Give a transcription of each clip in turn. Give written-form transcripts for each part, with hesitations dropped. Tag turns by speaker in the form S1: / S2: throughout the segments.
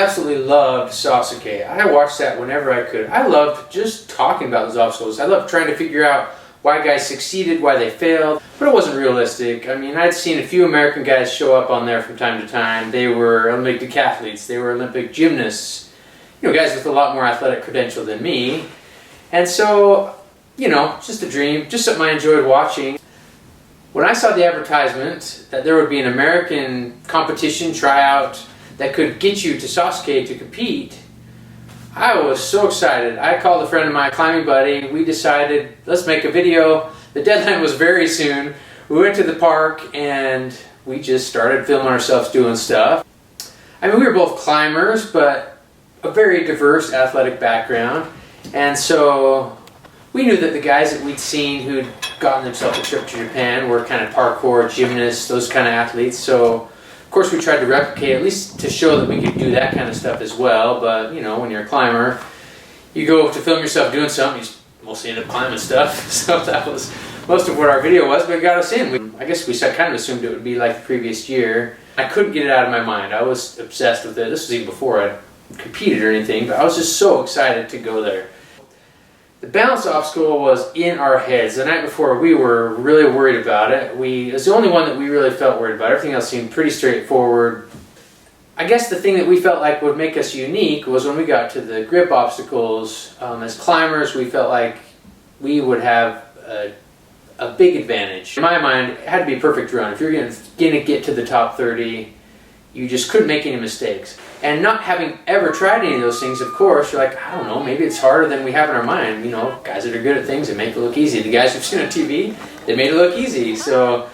S1: absolutely loved Sasuke. I watched that whenever I could. I loved just talking about those obstacles. I loved trying to figure out why guys succeeded, why they failed, but it wasn't realistic. I mean, I'd seen a few American guys show up on there from time to time. They were Olympic decathletes, they were Olympic gymnasts, guys with a lot more athletic credential than me. And so, just a dream, just something I enjoyed watching. When I saw the advertisement that there would be an American competition tryout that could get you to Sasuke to compete, I was so excited. I called a friend of mine, climbing buddy. We decided, let's make a video. The deadline was very soon. We went to the park and we just started filming ourselves doing stuff. I mean, we were both climbers, but a very diverse athletic background. And so we knew that the guys that we'd seen who'd gotten themselves a trip to Japan were kind of parkour, gymnasts, those kind of athletes. So of course we tried to replicate, at least to show that we could do that kind of stuff as well. But when you're a climber, you go to film yourself doing something, you mostly end up climbing stuff. So that was most of what our video was, but it got us in. I guess we kind of assumed it would be like the previous year. I couldn't get it out of my mind. I was obsessed with it. This was even before I competed or anything, but I was just so excited to go there. The balance obstacle was in our heads. The night before, we were really worried about it. It was the only one that we really felt worried about. Everything else seemed pretty straightforward. I guess the thing that we felt like would make us unique was when we got to the grip obstacles. As climbers, we felt like we would have a big advantage. In my mind, it had to be a perfect run. If you're going to get to the top 30, you just couldn't make any mistakes. And not having ever tried any of those things, of course, you're like, I don't know, maybe it's harder than we have in our mind. Guys that are good at things, they make it look easy. The guys we've seen on TV, they made it look easy. So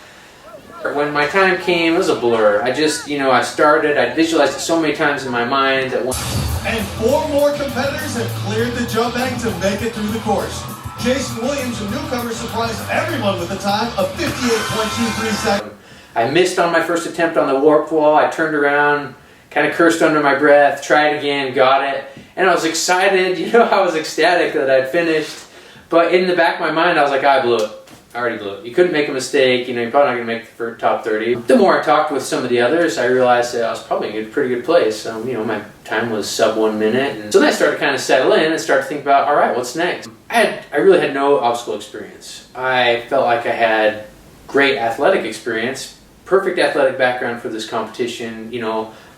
S1: when my time came, it was a blur. I visualized it so many times in my mind.
S2: And 4 more competitors have cleared the jump bank to make it through the course. Jason Williams, a newcomer, surprised everyone with a time of 58.23 seconds.
S1: I missed on my first attempt on the warp wall. I turned around, kind of cursed under my breath, tried again, got it. And I was excited, I was ecstatic that I'd finished. But in the back of my mind, I was like, I blew it. I already blew it. You couldn't make a mistake, you're probably not going to make the top 30. The more I talked with some of the others, I realized that I was probably in a pretty good place. My time was sub 1 minute. And so then I started to kind of settle in and start to think about, all right, what's next? I really had no obstacle experience. I felt like I had great athletic experience, perfect athletic background for this competition,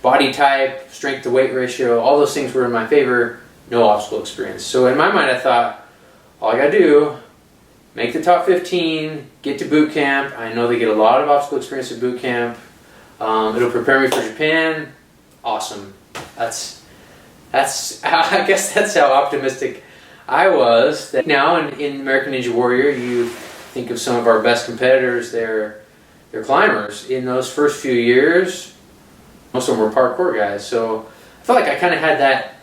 S1: body type, strength to weight ratio, all those things were in my favor, no obstacle experience. So in my mind I thought, all I gotta do, make the top 15, get to boot camp. I know they get a lot of obstacle experience at boot camp. It'll prepare me for Japan. Awesome. That's I guess that's how optimistic I was. Now in American Ninja Warrior, you think of some of our best competitors, they're climbers. In those first few years, most of them were parkour guys, so I felt like I kind of had that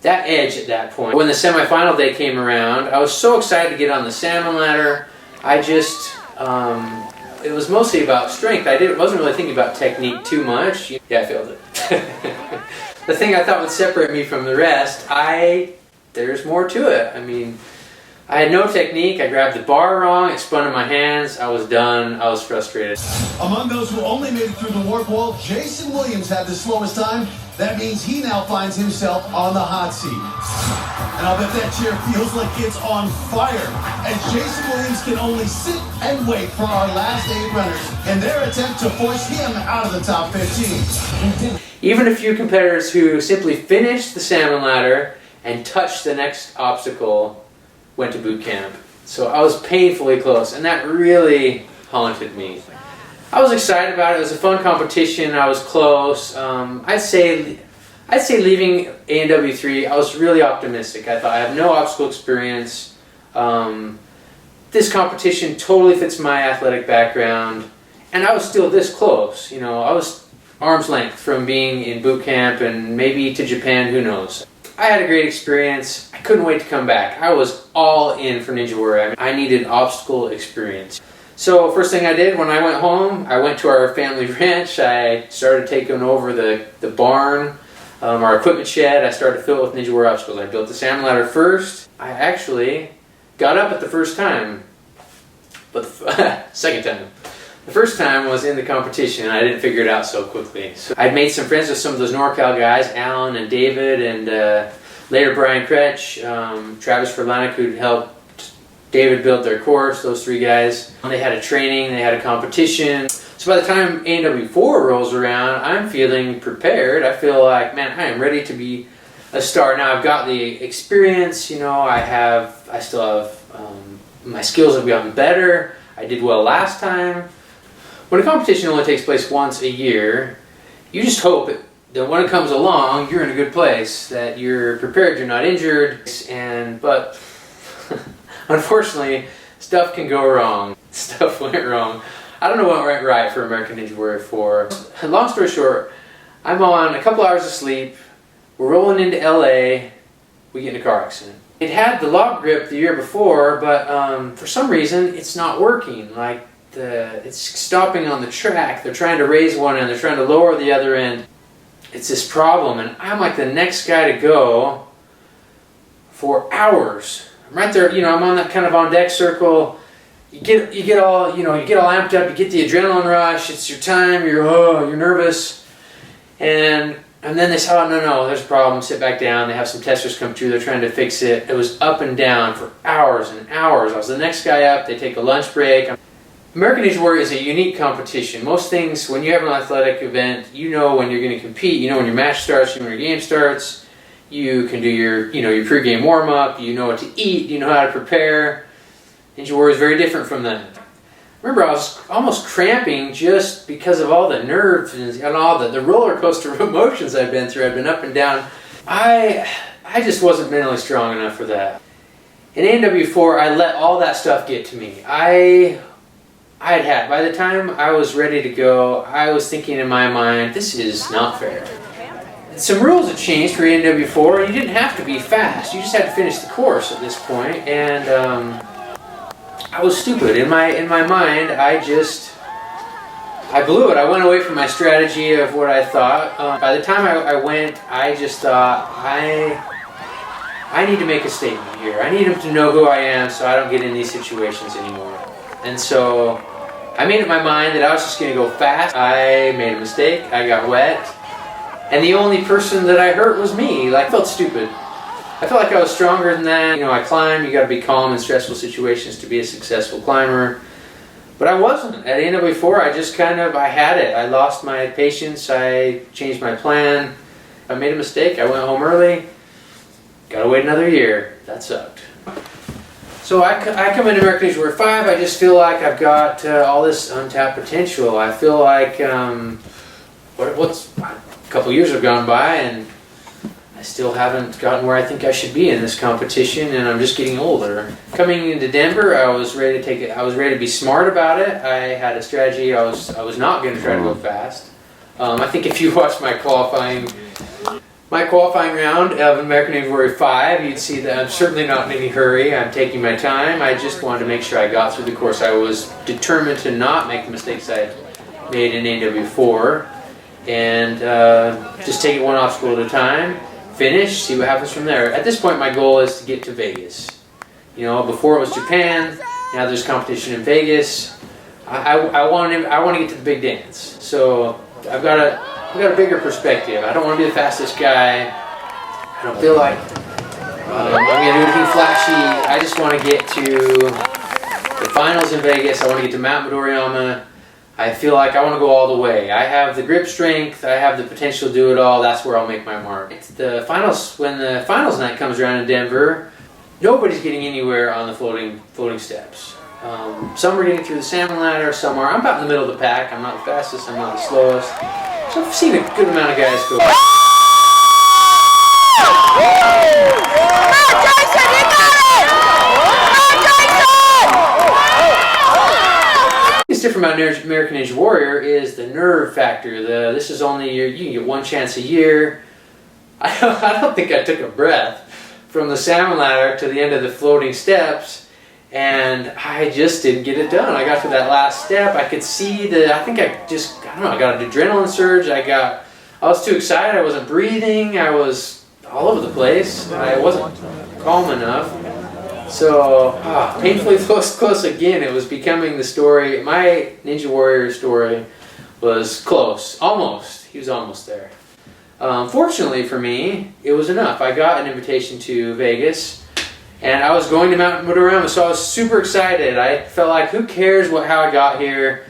S1: edge at that point. When the semifinal day came around, I was so excited to get on the salmon ladder. It was mostly about strength. Wasn't really thinking about technique too much. Yeah, I failed it. The thing I thought would separate me from the rest, there's more to it. I had no technique, I grabbed the bar wrong, it spun in my hands, I was done, I was frustrated.
S2: Among those who only made it through the warp wall, Jason Williams had the slowest time. That means he now finds himself on the hot seat. And I'll bet that chair feels like it's on fire, as Jason Williams can only sit and wait for our last 8 runners in their attempt to force him out of the top 15.
S1: Even a few competitors who simply finished the salmon ladder and touched the next obstacle went to boot camp. So I was painfully close, and that really haunted me. I was excited about it. It was a fun competition. I was close. I'd say leaving A&W 3, I was really optimistic. I thought I have no obstacle experience. This competition totally fits my athletic background, and I was still this close. I was arm's length from being in boot camp and maybe to Japan. Who knows? I had a great experience. I couldn't wait to come back. I was all in for Ninja Warrior. I needed obstacle experience. So first thing I did when I went home, I went to our family ranch. I started taking over the barn, our equipment shed. I started to fill it with Ninja Warrior obstacles. I built the salmon ladder first. I actually got up at the first time, but the second time. The first time was in the competition, and I didn't figure it out so quickly. So I'd made some friends with some of those NorCal guys, Alan and David, and later Brian Kretsch, Travis Verlanek, who'd helped David build their course, those three guys. They had a training, they had a competition. So by the time ANW4 rolls around, I'm feeling prepared. I feel like, man, I am ready to be a star. Now I've got the experience, you know, I still have, my skills have gotten better. I did well last time. When a competition only takes place once a year, you just hope that when it comes along, you're in a good place, that you're prepared, you're not injured, but unfortunately, stuff can go wrong. Stuff went wrong. I don't know what went right for American Ninja Warrior 4. Long story short, I'm on a couple hours of sleep, we're rolling into LA, we get in a car accident. It had the lock grip the year before, but for some reason, it's not working. Like, it's stopping on the track. They're trying to raise one end, they're trying to lower the other end. It's this problem, and I'm like the next guy to go for hours. I'm right there, you know, I'm on that kind of on deck circle. You get all amped up, you get the adrenaline rush, it's your time, you're nervous. And then they say, oh, no, there's a problem, sit back down. They have some testers come through, they're trying to fix it. It was up and down for hours and hours. I was the next guy up, they take a lunch break. American Ninja Warrior is a unique competition. Most things, when you have an athletic event, you know when you're going to compete, you know when your match starts, you know when your game starts. You can do your pre-game warm-up, you know what to eat, you know how to prepare. Ninja Warrior is very different from that. Remember, I was almost cramping just because of all the nerves and all the roller coaster of emotions I'd been through. I'd been up and down. I just wasn't mentally strong enough for that. In ANW4, I let all that stuff get to me. By the time I was ready to go, I was thinking in my mind, this is not fair. Some rules had changed for ANW4. You didn't have to be fast. You just had to finish the course at this point. And I was stupid. In my mind, I blew it. I went away from my strategy of what I thought. By the time I went, I just thought, I need to make a statement here. I need them to know who I am so I don't get in these situations anymore. And so I made up my mind that I was just going to go fast. I made a mistake. I got wet. And the only person that I hurt was me. Like, I felt stupid. I felt like I was stronger than that. You know, I climb. You got to be calm in stressful situations to be a successful climber. But I wasn't. At ANW4, I had it. I lost my patience. I changed my plan. I made a mistake. I went home early. Got to wait another year. That sucked. So I come into American Ninja Warrior 5, I just feel like I've got all this untapped potential. I feel like a couple years have gone by and I still haven't gotten where I think I should be in this competition, and I'm just getting older. Coming into Denver, I was ready to take it. I was ready to be smart about it. I had a strategy. I was not going to try to go fast. I think if you watch my qualifying round of American Ninja Warrior 5, you'd see that I'm certainly not in any hurry. I'm taking my time. I just wanted to make sure I got through the course. I was determined to not make the mistakes I made in ANW4 and just take it one obstacle at a time, finish, see what happens from there. At this point, my goal is to get to Vegas. You know, before it was Japan, now there's competition in Vegas. I want to get to the big dance. So I've got a bigger perspective. I don't want to be the fastest guy. I don't feel like I'm going to do anything flashy. I just want to get to the finals in Vegas. I want to get to Mount Midoriyama. I feel like I want to go all the way. I have the grip strength. I have the potential to do it all. That's where I'll make my mark. The finals, when the finals night comes around in Denver, nobody's getting anywhere on the floating steps. Some are getting through the salmon ladder. Some are. I'm about in the middle of the pack. I'm not the fastest. I'm not the slowest. So I've seen a good amount of guys go. What's different about American Ninja Warrior is the nerve factor. This is only you can get one chance a year. I don't think I took a breath from the salmon ladder to the end of the floating steps. And I just didn't get it done. I got to that last step. I could see I don't know, I got an adrenaline surge. I was too excited. I wasn't breathing. I was all over the place. I wasn't calm enough. So, painfully close again. It was becoming the story. My Ninja Warrior story was close. Almost. He was almost there. Fortunately for me, it was enough. I got an invitation to Vegas, and I was going to Mount Mutarama, so I was super excited. I felt like, who cares how I got here?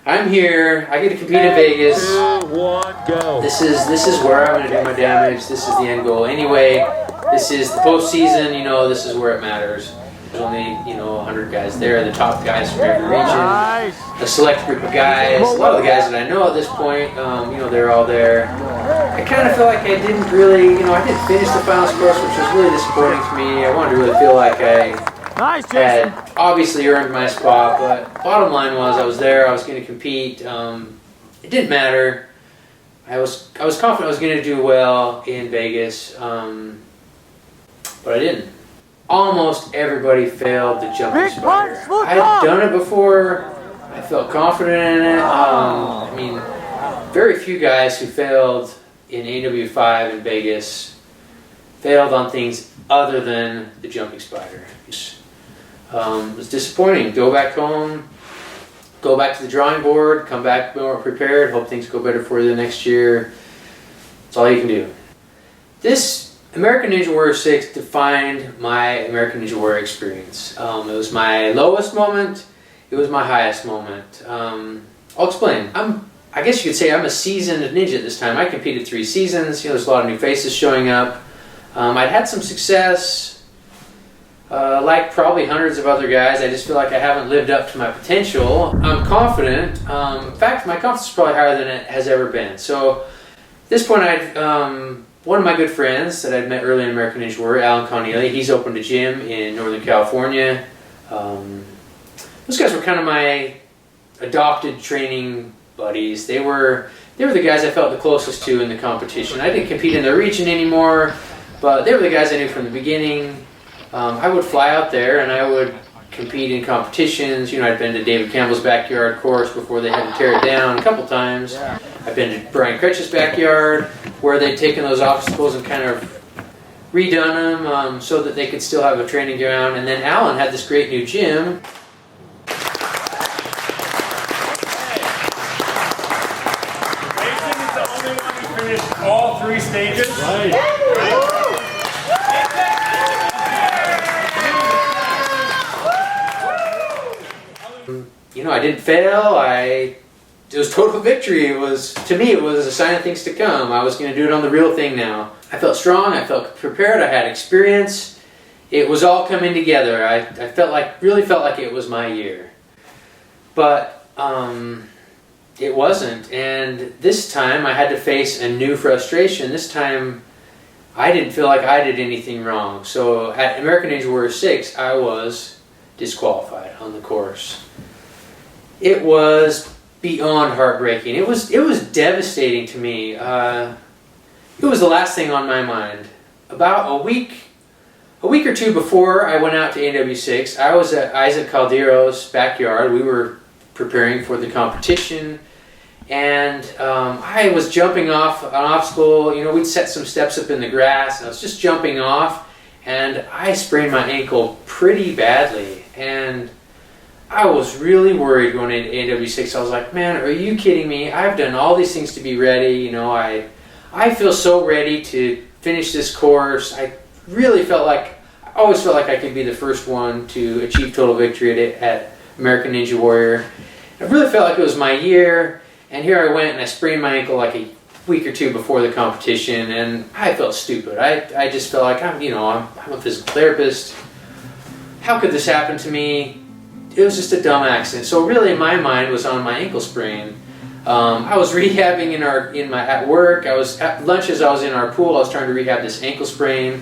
S1: I'm here. I get to compete in Vegas. This is where I'm going to do my damage. This is the end goal. Anyway, this is the postseason. This is where it matters. There's only 100 guys there, the top guys from every region, a select group of guys. A lot of the guys that I know at this point, they're all there. I kind of feel like I didn't really, I didn't finish the finals course, which was really disappointing to me. I wanted to really feel like I had obviously earned my spot, but bottom line was I was there. I was going to compete. It didn't matter. I was confident I was going to do well in Vegas, but I didn't. Almost everybody failed the jumping spider. I had done it before. I felt confident in it. Very few guys who failed in AW5 in Vegas failed on things other than the jumping spider. It was disappointing. Go back home, go back to the drawing board, come back more prepared, hope things go better for you the next year. That's all you can do. This American Ninja Warrior 6 defined my American Ninja Warrior experience. It was my lowest moment. It was my highest moment. I'll explain. I guess you could say I'm a seasoned ninja at this time. I competed 3 seasons. There's a lot of new faces showing up. I'd had some success, like probably hundreds of other guys. I just feel like I haven't lived up to my potential. I'm confident. In fact, my confidence is probably higher than it has ever been. So at this point, one of my good friends that I'd met early in American Ninja Warrior, Alan Connealy, he's opened a gym in Northern California. Those guys were kind of my adopted training buddies. They were the guys I felt the closest to in the competition. I didn't compete in their region anymore, but they were the guys I knew from the beginning. I would fly out there and I would compete in competitions. I'd been to David Campbell's backyard course before they had to tear it down a couple times. I've been to Brian Kretsch's backyard where they'd taken those obstacles and kind of redone them so that they could still have a training ground. And then Alan had this great new gym.
S3: Jason is the only one who finished all 3 stages. Right.
S1: I didn't fail. It was total victory. To me, it was a sign of things to come. I was going to do it on the real thing now. I felt strong. I felt prepared. I had experience. It was all coming together. I really felt like it was my year. But it wasn't. And this time I had to face a new frustration. This time I didn't feel like I did anything wrong. So at American Ninja Warrior 6, I was disqualified on the course. It was beyond heartbreaking. It was devastating to me. It was the last thing on my mind. About a week or two before I went out to AW6, I was at Isaac Caldero's backyard. We were preparing for the competition, and I was jumping off an obstacle. We'd set some steps up in the grass, and I was just jumping off, and I sprained my ankle pretty badly, and I was really worried going into AW6. I was like, man, are you kidding me? I've done all these things to be ready. I feel so ready to finish this course. I always felt like I could be the first one to achieve total victory at American Ninja Warrior. I really felt like it was my year, and here I went and I sprained my ankle like a week or two before the competition, and I felt stupid. I just felt like I'm a physical therapist. How could this happen to me? It was just a dumb accident. So really, my mind was on my ankle sprain. I was rehabbing at work. I was at lunch as I was in our pool. I was trying to rehab this ankle sprain.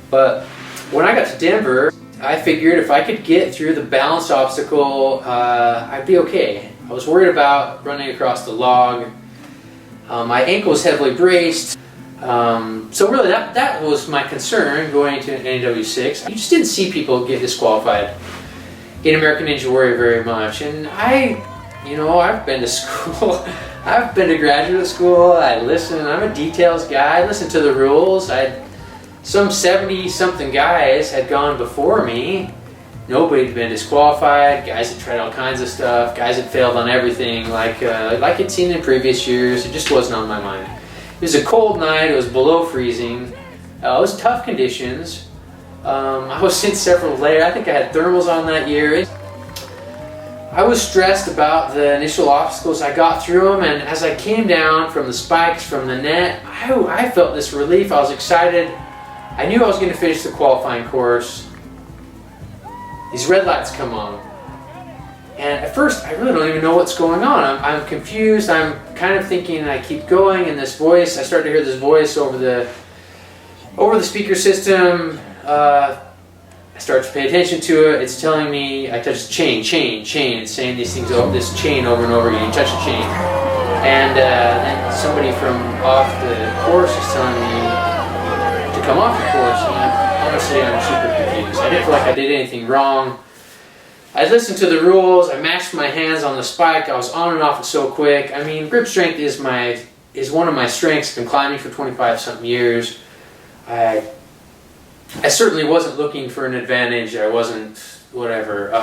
S1: But when I got to Denver, I figured if I could get through the balance obstacle, I'd be okay. I was worried about running across the log. My ankle was heavily braced. So really, that was my concern going to NW6. You just didn't see people get disqualified in American Ninja Warrior very much. And I've been to school. I've been to graduate school. I listen. I'm a details guy. I listen to the rules. some 70-something guys had gone before me. Nobody had been disqualified. Guys had tried all kinds of stuff. Guys had failed on everything, like I'd seen in previous years. It just wasn't on my mind. It was a cold night. It was below freezing. It was tough conditions. I was in several layers. I think I had thermals on that year. I was stressed about the initial obstacles. I got through them, and as I came down from the spikes, from the net, I felt this relief. I was excited. I knew I was going to finish the qualifying course. These red lights come on. And at first, I really don't even know what's going on. I'm confused. I'm kind of thinking, I keep going, and this voice, I start to hear this voice over the speaker system. I start to pay attention to it. It's telling me, I touch the chain. It's saying these things over this chain over and over again. You touch the chain. And then somebody from off the course is telling me to come off the course. And honestly, I'm super confused. I didn't feel like I did anything wrong. I listened to the rules. I matched my hands on the spike. I was on and off it so quick. I mean, grip strength is one of my strengths. I've been climbing for 25-something years. I certainly wasn't looking for an advantage. I wasn't whatever.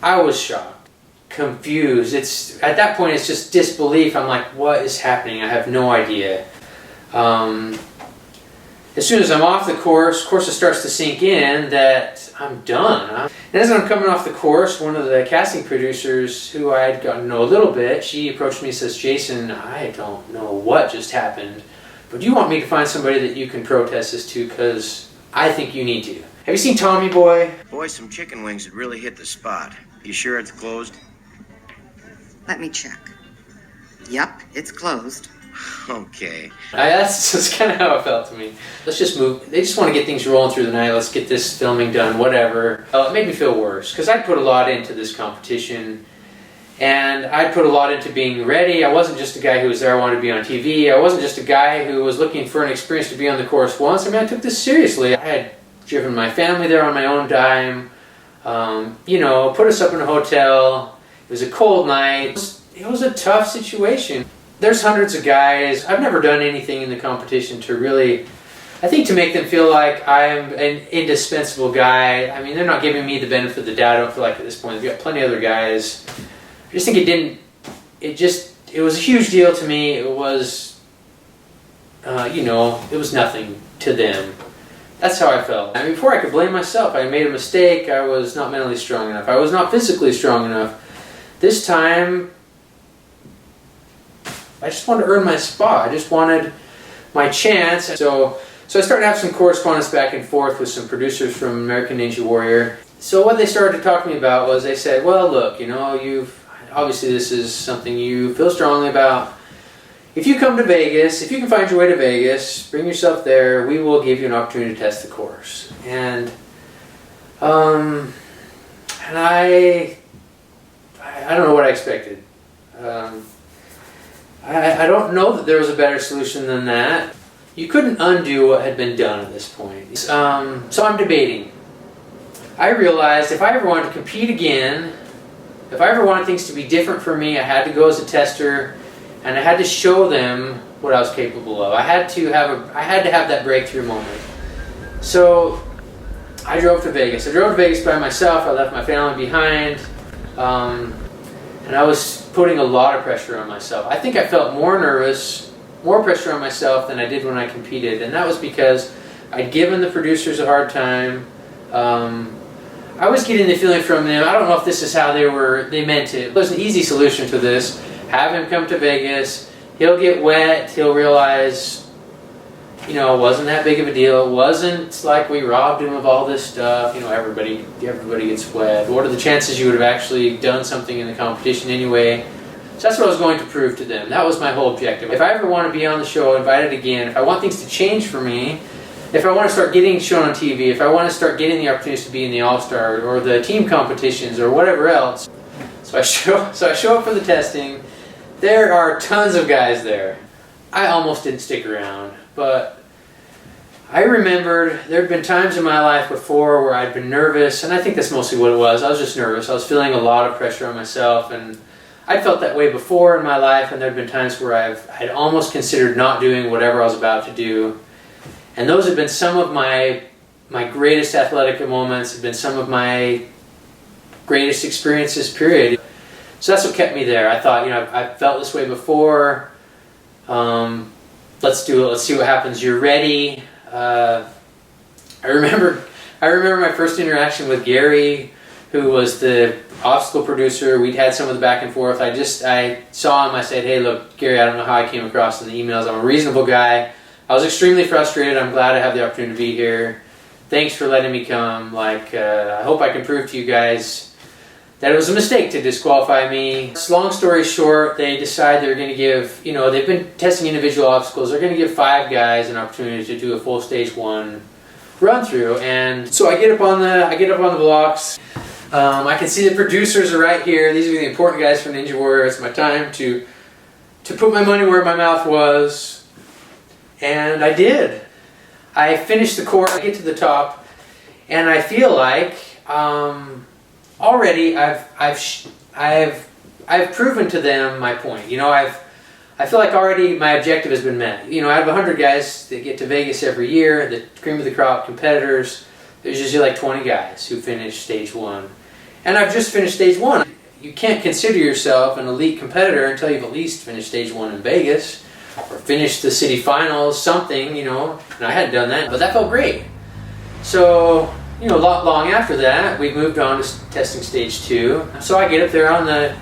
S1: I was shocked, confused. At that point, it's just disbelief. I'm like, what is happening? I have no idea. As soon as I'm off the course, it starts to sink in that I'm done. And as I'm coming off the course, one of the casting producers who I had gotten to know a little bit, she approached me and says, Jason, I don't know what just happened, but do you want me to find somebody that you can protest this to? Because I think you need to. Have you seen Tommy Boy?
S4: Boy, some chicken wings had really hit the spot. You sure it's closed?
S5: Let me check. Yep, it's closed.
S4: Okay.
S1: That's kind of how it felt to me. Let's just move. They just want to get things rolling through the night. Let's get this filming done, whatever. It made me feel worse because I put a lot into this competition. And I put a lot into being ready. I wasn't just a guy who was there, I wanted to be on TV. I wasn't just a guy who was looking for an experience to be on the course once. I mean, I took this seriously. I had driven my family there on my own dime. Put us up in a hotel. It was a cold night. It was a tough situation. There's hundreds of guys. I've never done anything in the competition to really, I think, to make them feel like I'm an indispensable guy. I mean, they're not giving me the benefit of the doubt. I don't feel like at this point. We've got plenty of other guys. I just think it was a huge deal to me. It was, it was nothing to them. That's how I felt. I mean, before I could blame myself, I made a mistake. I was not mentally strong enough. I was not physically strong enough. This time, I just wanted to earn my spot. I just wanted my chance. So I started to have some correspondence back and forth with some producers from American Ninja Warrior. So what they started to talk to me about was they said, well, look, obviously this is something you feel strongly about. If you come to Vegas, if you can find your way to Vegas, bring yourself there, we will give you an opportunity to test the course. And I don't know what I expected. I don't know that there was a better solution than that. You couldn't undo what had been done at this point. So I'm debating. I realized if I ever wanted to compete again, if I ever wanted things to be different for me, I had to go as a tester, and I had to show them what I was capable of. I had to have that breakthrough moment. So I drove to Vegas. I drove to Vegas by myself. I left my family behind, and I was putting a lot of pressure on myself. I think I felt more nervous, more pressure on myself than I did when I competed, and that was because I'd given the producers a hard time. I was getting the feeling from them, I don't know if this is how they meant it. There's an easy solution to this. Have him come to Vegas, he'll get wet, he'll realize, it wasn't that big of a deal. It wasn't like we robbed him of all this stuff. Everybody gets wet. What are the chances you would have actually done something in the competition anyway? So that's what I was going to prove to them. That was my whole objective. If I ever want to be on the show, invited again, if I want things to change for me, if I want to start getting shown on TV, if I want to start getting the opportunities to be in the All-Star or the team competitions or whatever else, so I show up for the testing. There are tons of guys there. I almost didn't stick around, but I remembered there had been times in my life before where I'd been nervous, and I think that's mostly what it was. I was just nervous. I was feeling a lot of pressure on myself, and I'd felt that way before in my life, and there had been times where I'd almost considered not doing whatever I was about to do. And those have been some of my greatest athletic moments, have been some of my greatest experiences, period. So that's what kept me there. I thought, I felt this way before. Let's do it. Let's see what happens. You're ready. I remember my first interaction with Gary, who was the obstacle producer. We'd had some of the back and forth. I saw him. I said, hey, look, Gary, I don't know how I came across in the emails. I'm a reasonable guy. I was extremely frustrated. I'm glad I have the opportunity to be here. Thanks for letting me come. I hope I can prove to you guys that it was a mistake to disqualify me. Long story short, they decide they're going to give, they've been testing individual obstacles. They're going to give 5 guys an opportunity to do a full stage 1 run through. And so I get up on the blocks. I can see the producers are right here. These are the important guys from Ninja Warrior. It's my time to put my money where my mouth was. And I did. I finished the course, I get to the top, and I feel like already I've proven to them my point. I feel like already my objective has been met. Out of 100 guys that get to Vegas every year, the cream of the crop competitors, there's usually like 20 guys who finish stage 1. And I've just finished stage 1. You can't consider yourself an elite competitor until you've at least finished stage 1 in Vegas, or finished the city finals, something, and I hadn't done that, but that felt great. So, long after that, we moved on to testing stage 2. So I get up there on the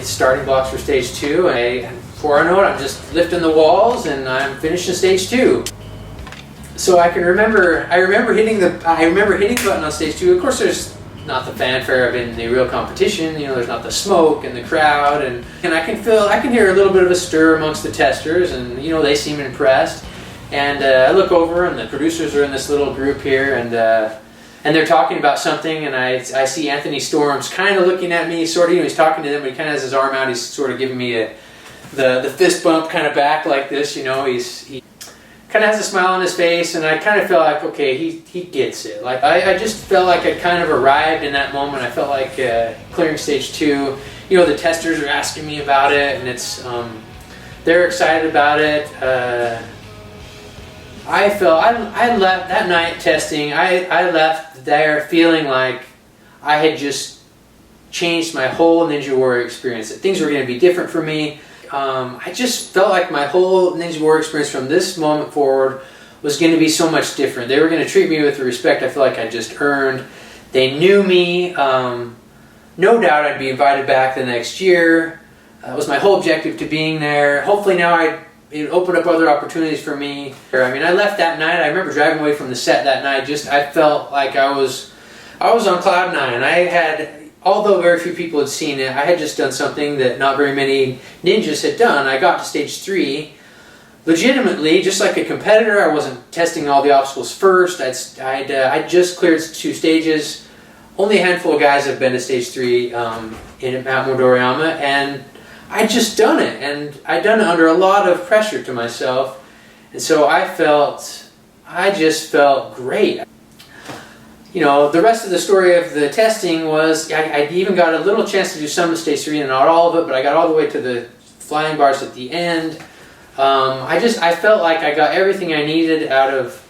S1: starting blocks for stage 2, and before I know it, I'm just lifting the walls, and I'm finishing stage 2. So I remember hitting the button on stage 2. Of course, there's not the fanfare of in the real competition. There's not the smoke and the crowd, and I can hear a little bit of a stir amongst the testers, and they seem impressed. And I look over, and the producers are in this little group here, and they're talking about something, and I see Anthony Storms kind of looking at me, sort of. He's talking to them, but he kind of has his arm out. He's sort of giving me the fist bump kind of back like this. He kind of has a smile on his face, and I kind of felt like, okay, he gets it. Like I just felt like I'd kind of arrived in that moment. I felt like clearing stage 2. The testers are asking me about it, and it's they're excited about it. I left that night testing. I left there feeling like I had just changed my whole Ninja Warrior experience. That things were going to be different for me. I just felt like my whole Ninja Warrior experience from this moment forward was going to be so much different. They were going to treat me with the respect I feel like I just earned. They knew me. No doubt I'd be invited back the next year. That was my whole objective to being there. Hopefully now it opened up other opportunities for me. I left that night. I remember driving away from the set that night. I felt like I was on cloud 9. Although very few people had seen it, I had just done something that not very many ninjas had done. I got to stage 3 legitimately, just like a competitor. I wasn't testing all the obstacles first. I'd just cleared 2 stages. Only a handful of guys have been to stage 3 in Mount Midoriyama, and I'd just done it. And I'd done it under a lot of pressure to myself. And so I just felt great. The rest of the story of the testing was I even got a little chance to do some of stage 3 and not all of it, but I got all the way to the flying bars at the end. I felt like I got everything I needed out of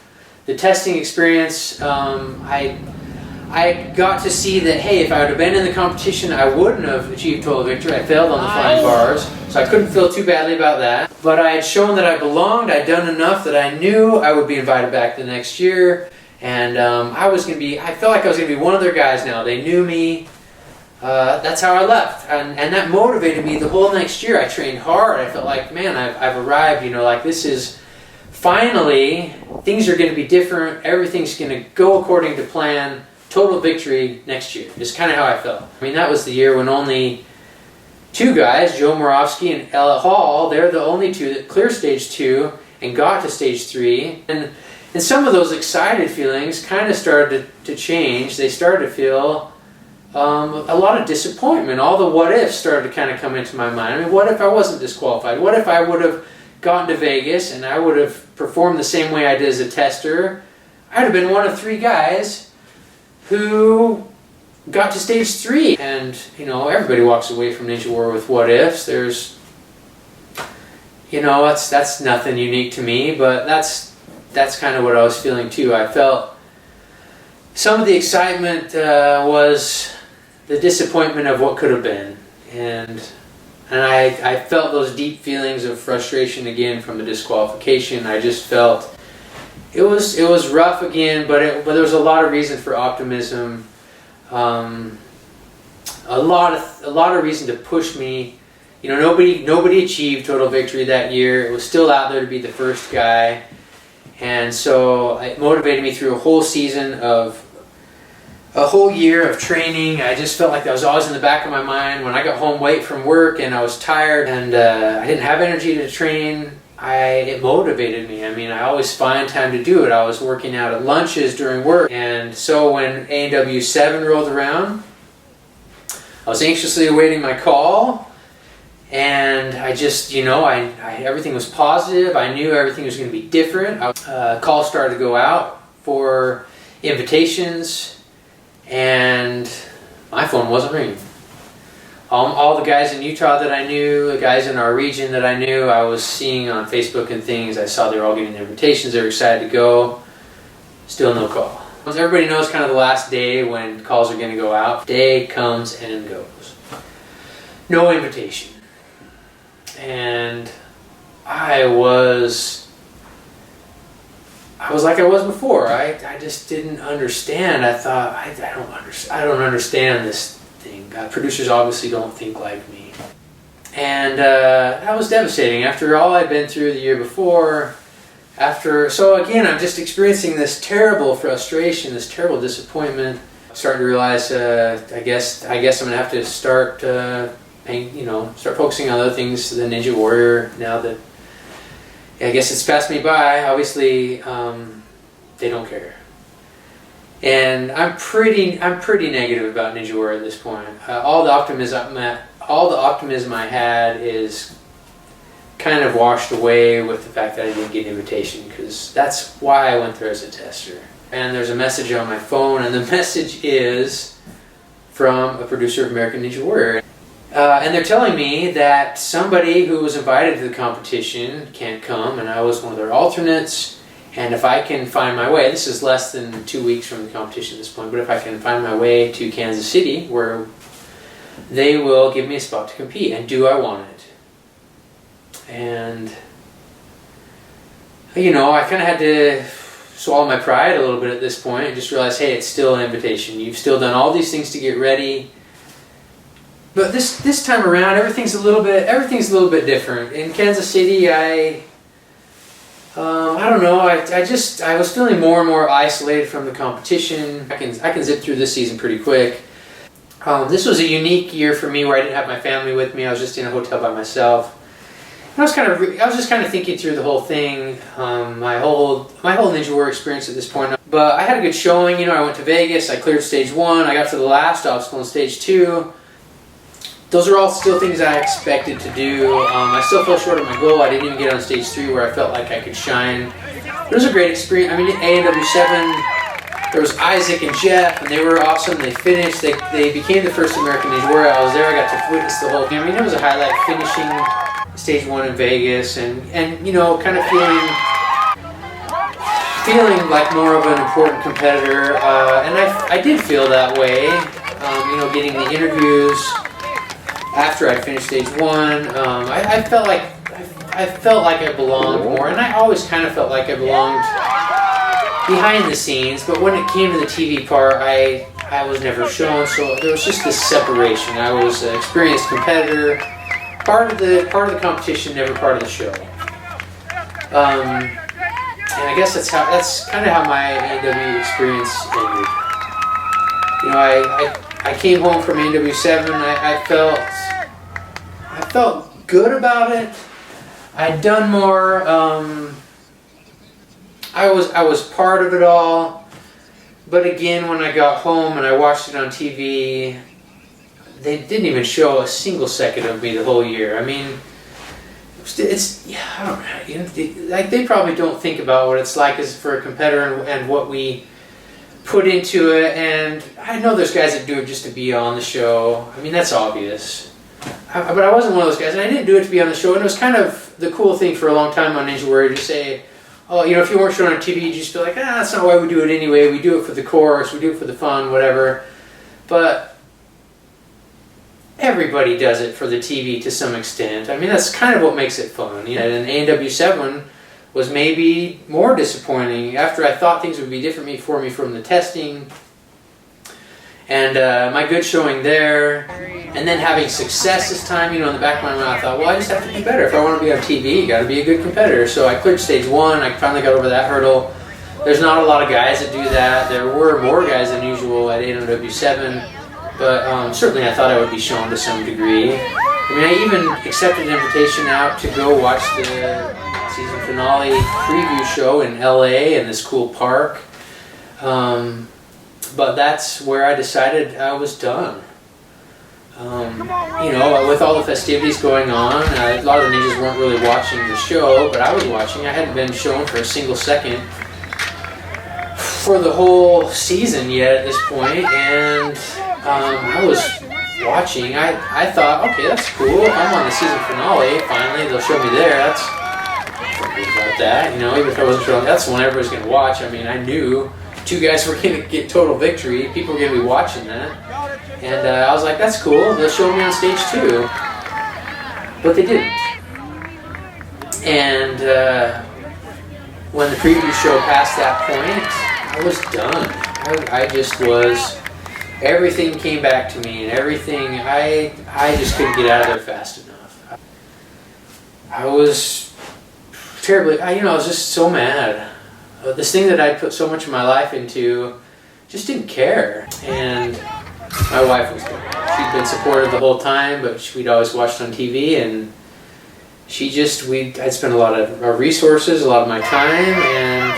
S1: the testing experience. I got to see that, hey, if I would have been in the competition, I wouldn't have achieved total victory. I failed on the flying bars, so I couldn't feel too badly about that. But I had shown that I belonged. I'd done enough that I knew I would be invited back the next year. And I felt like I was going to be one of their guys now. They knew me. That's how I left. And that motivated me the whole next year. I trained hard. I felt like, man, I've arrived. This is finally, things are going to be different. Everything's going to go according to plan. Total victory next year is kind of how I felt. That was the year when only 2 guys, Joe Moravsky and Ella Hall, they're the only 2 that cleared stage 2 and got to stage 3. And some of those excited feelings kind of started to change. They started to feel a lot of disappointment. All the what ifs started to kind of come into my mind. What if I wasn't disqualified? What if I would have gotten to Vegas and I would have performed the same way I did as a tester? I'd have been one of 3 guys who got to stage 3. And, everybody walks away from Ninja Warrior with what ifs. There's, that's nothing unique to me, but that's That's kind of what I was feeling too. I felt some of the excitement was the disappointment of what could have been, and I felt those deep feelings of frustration again from the disqualification. I just felt it was rough again, but there was a lot of reason for optimism, a lot of reason to push me. You know, nobody achieved total victory that year. It was still out there to be the first guy, and so it motivated me through a whole season of a whole year of training. I just felt like that was always in the back of my mind. When I got home late from work and I was tired and I didn't have energy to train, it motivated me. I mean, I always find time to do it. I was working out at lunches during work, and so when A&W 7 rolled around, I was anxiously awaiting my call, and I just, you know, everything was positive. I knew everything was going to be different. Calls started to go out for invitations, and my phone wasn't ringing. All the guys in Utah that I knew, the guys in our region that I knew, I was seeing on Facebook and things. I saw they were all getting invitations. They were excited to go. Still no call. Everybody knows kind of the last day when calls are going to go out. Day comes and goes. No invitation. And I was like I was before. I just didn't understand. I thought, I don't understand this thing. Producers obviously don't think like me. And that was devastating. After all I'd been through the year before, so again, I'm just experiencing this terrible frustration, this terrible disappointment. I'm starting to realize, I guess I'm gonna have to start start focusing on other things than Ninja Warrior now that I guess it's passed me by. Obviously, they don't care, and I'm pretty negative about Ninja Warrior at this point. All the optimism I had is kind of washed away with the fact that I didn't get an invitation, because that's why I went there as a tester. And there's a message on my phone, and the message is from a producer of American Ninja Warrior. And they're telling me that somebody who was invited to the competition can't come, and I was one of their alternates, and if I can find my way, this is less than 2 weeks from the competition at this point, but if I can find my way to Kansas City, where they will give me a spot to compete, and do I want it? And, you know, I kind of had to swallow my pride a little bit at this point and just realize, hey, it's still an invitation. You've still done all these things to get ready. But this time around, everything's a little bit different. In Kansas City, I don't know. I was feeling more and more isolated from the competition. I can zip through this season pretty quick. This was a unique year for me where I didn't have my family with me. I was just in a hotel by myself. And I was just kind of thinking through the whole thing, my whole Ninja Warrior experience at this point. But I had a good showing. You know, I went to Vegas. I cleared stage 1. I got to the last obstacle in stage 2. Those are all still things I expected to do. I still fell short of my goal. I didn't even get on stage 3 where I felt like I could shine. It was a great experience. I mean, A&W 7, there was Isaac and Jeff, and they were awesome. They finished. They became the first American Ninja Warrior. I was there. I got to witness the whole thing. I mean, it was a highlight, finishing stage 1 in Vegas, and you know, kind of feeling like more of an important competitor. And I did feel that way. You know, getting the interviews after I finished stage 1, I felt like I belonged more, and I always kind of felt like I belonged behind the scenes. But when it came to the TV part, I was never shown, so there was just this separation. I was an experienced competitor, part of the competition, never part of the show. And I guess that's kind of how my A&W experience ended. You know, I came home from A&W 7. I felt good about it. I'd done more. I was part of it all. But again, when I got home and I watched it on TV, they didn't even show a single second of me the whole year. I mean, I don't know. You know, like, they probably don't think about what it's like as for a competitor and what we put into it. And I know there's guys that do it just to be on the show. I mean, that's obvious. But I wasn't one of those guys, and I didn't do it to be on the show. And it was kind of the cool thing for a long time on Ninja Warrior to say, oh, you know, if you weren't shown on TV, you'd just be like, that's not why we do it anyway. We do it for the chorus, we do it for the fun, whatever. But everybody does it for the TV to some extent. I mean, that's kind of what makes it fun. You know, and A&W 7 was maybe more disappointing after I thought things would be different for me from the testing. And my good showing there, and then having success this time, you know, in the back of my mind, I thought, well, I just have to do better. If I want to be on TV, you got to be a good competitor. So I cleared stage 1. I finally got over that hurdle. There's not a lot of guys that do that. There were more guys than usual at A&W 7, but certainly I thought I would be shown to some degree. I mean, I even accepted an invitation out to go watch the season finale preview show in LA in this cool park. But that's where I decided I was done. You know, with all the festivities going on, a lot of the ninjas weren't really watching the show, but I was watching. I hadn't been shown for a single second for the whole season yet at this point, and I was watching. I thought, okay, that's cool. If I'm on the season finale, finally they'll show me there. That's about that, you know. Even if I wasn't sure, that's the one everybody's going to watch. I mean, I knew 2 guys were going to get total victory. People were going to be watching that. And I was like, that's cool. They'll show me on stage 2. But they didn't. And when the preview show passed that point, I was done. I just was... Everything came back to me, and everything... I just couldn't get out of there fast enough. I was terribly... you know, I was just so mad. This thing that I put so much of my life into just didn't care. And my wife was there. She'd been supportive the whole time, but we'd always watched on TV, and I'd spent a lot of our resources, a lot of my time, and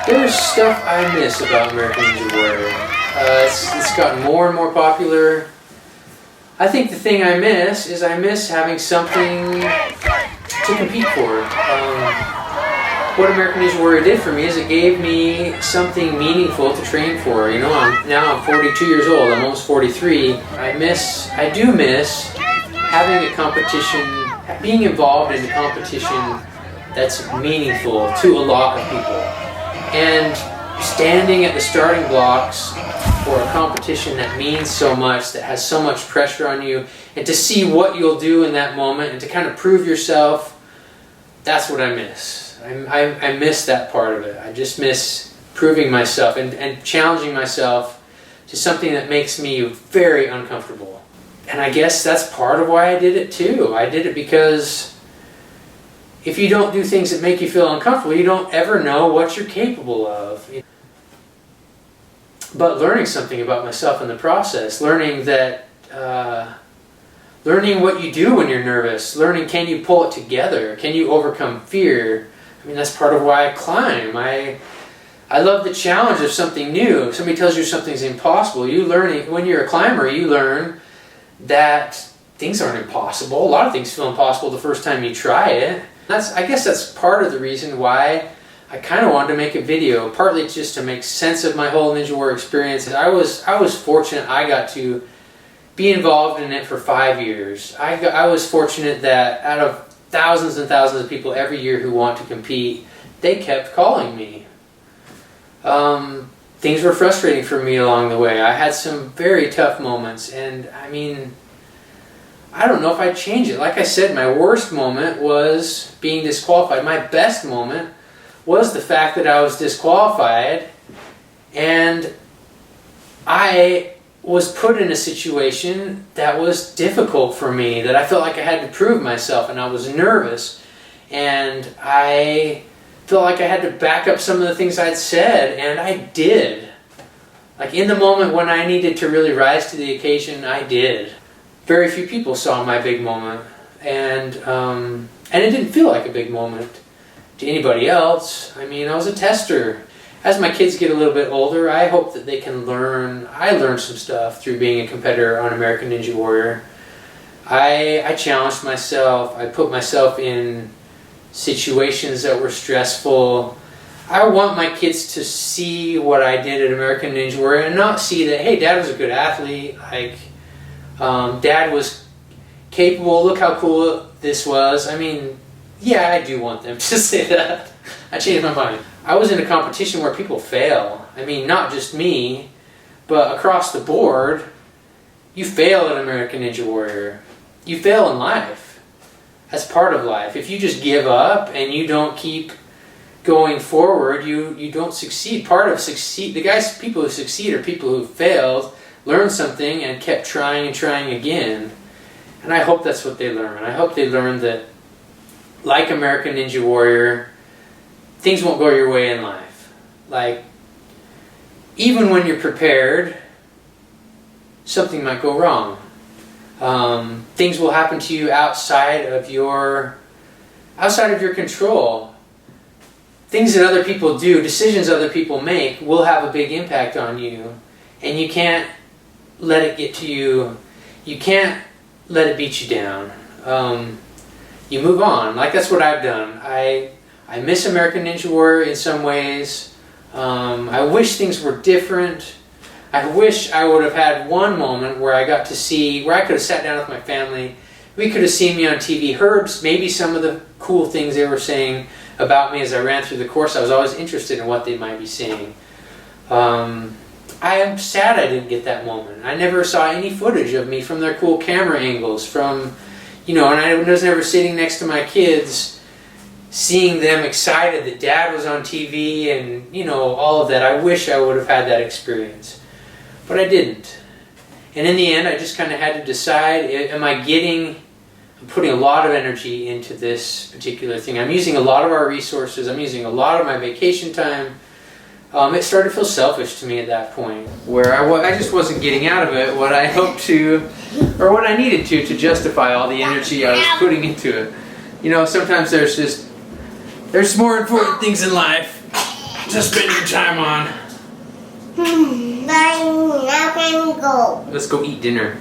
S1: there's stuff I miss about American Ninja Warrior. It's gotten more and more popular. I think the thing I miss is I miss having something to compete for. What American Ninja Warrior did for me is it gave me something meaningful to train for. You know, I'm 42 years old. I'm almost 43. I do miss having a competition, being involved in a competition that's meaningful to a lot of people, and standing at the starting blocks for a competition that means so much, that has so much pressure on you, and to see what you'll do in that moment and to kind of prove yourself. That's what I miss. I miss that part of it. I just miss proving myself and challenging myself to something that makes me very uncomfortable. And I guess that's part of why I did it too. I did it because if you don't do things that make you feel uncomfortable, you don't ever know what you're capable of. But learning something about myself in the process, learning that learning what you do when you're nervous, learning can you pull it together, can you overcome fear. I mean, that's part of why I climb. I love the challenge of something new. If somebody tells you something's impossible, you learn, when you're a climber, you learn that things aren't impossible. A lot of things feel impossible the first time you try it. I guess that's part of the reason why I kind of wanted to make a video, partly just to make sense of my whole Ninja Warrior experience. I was fortunate I got to be involved in it for 5 years. I was fortunate that out of thousands and thousands of people every year who want to compete, they kept calling me. Things were frustrating for me along the way. I had some very tough moments, and I mean, I don't know if I'd change it. Like I said, my worst moment was being disqualified. My best moment was the fact that I was disqualified, and I was put in a situation that was difficult for me, that I felt like I had to prove myself, and I was nervous, and I felt like I had to back up some of the things I'd said, and I did. Like in the moment when I needed to really rise to the occasion, I did. Very few people saw my big moment, and it didn't feel like a big moment to anybody else. I mean, I was a tester. As my kids get a little bit older, I hope that they can learn. I learned some stuff through being a competitor on American Ninja Warrior. I challenged myself. I put myself in situations that were stressful. I want my kids to see what I did at American Ninja Warrior and not see that, hey, Dad was a good athlete. Like, Dad was capable. Look how cool this was. I mean, Yeah, I do want them to say that. I changed my mind. I was in a competition where people fail. I mean, not just me, but across the board. You fail at American Ninja Warrior. You fail in life. That's part of life. If you just give up and you don't keep going forward, you don't succeed. Part of people who succeed are people who failed, learned something, and kept trying and trying again. And I hope that's what they learn. I hope they learn that, like American Ninja Warrior, things won't go your way in life. Like, even when you're prepared, something might go wrong. Things will happen to you outside of your control. Things that other people do, decisions other people make, will have a big impact on you. And you can't let it get to you. You can't let it beat you down. You move on. Like, that's what I've done. I miss American Ninja Warrior in some ways. I wish things were different. I wish I would have had one moment where I got to see, where I could have sat down with my family. We could have seen me on TV, heard maybe some of the cool things they were saying about me as I ran through the course. I was always interested in what they might be saying. I am sad I didn't get that moment. I never saw any footage of me from their cool camera angles, from, and I was never sitting next to my kids, seeing them excited that Dad was on TV and, all of that. I wish I would have had that experience. But I didn't. And in the end, I just kind of had to decide, I'm putting a lot of energy into this particular thing. I'm using a lot of our resources. I'm using a lot of my vacation time. It started to feel selfish to me at that point, where I just wasn't getting out of it what I hoped to, or what I needed to justify all the energy I was putting into it. Sometimes there's more important things in life to spend your time on.
S6: Now can go.
S1: Let's go eat dinner.